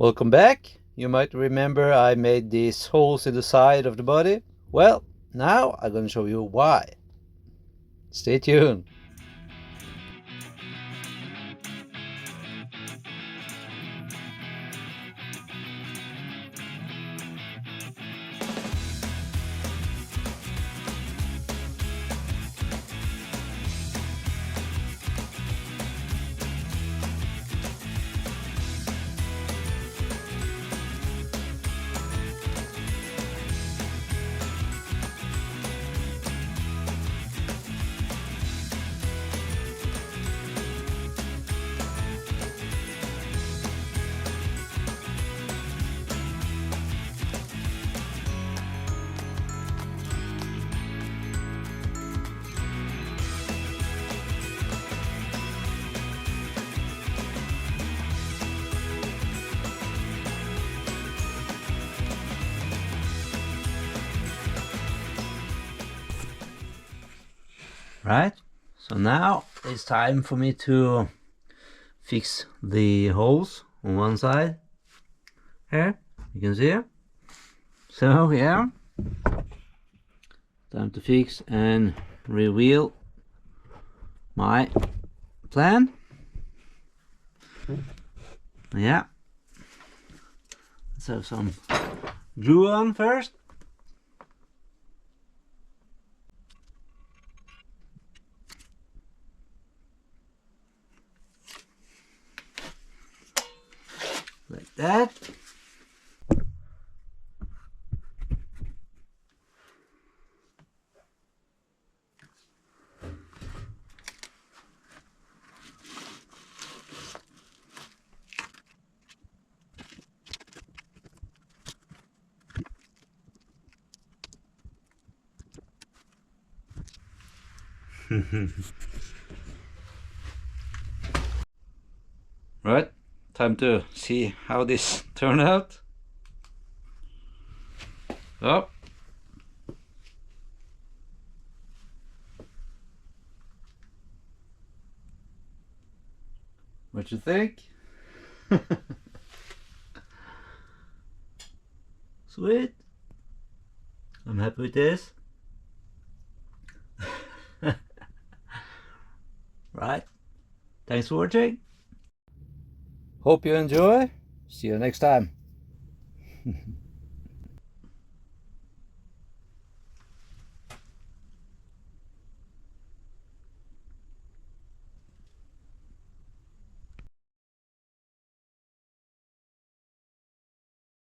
Welcome back. You might remember I made these holes in the side of the body. Well, now I'm going to show you why. Stay tuned. Right, so now it's time for me to fix the holes on one side here, you can see it. So yeah, time to fix and reveal my plan. Yeah, let's have some glue on first. Like that. Right, time to see how this turned out. Oh. What you think? Sweet. I'm happy with this. Right. Thanks for watching. Hope you enjoy. See you next time.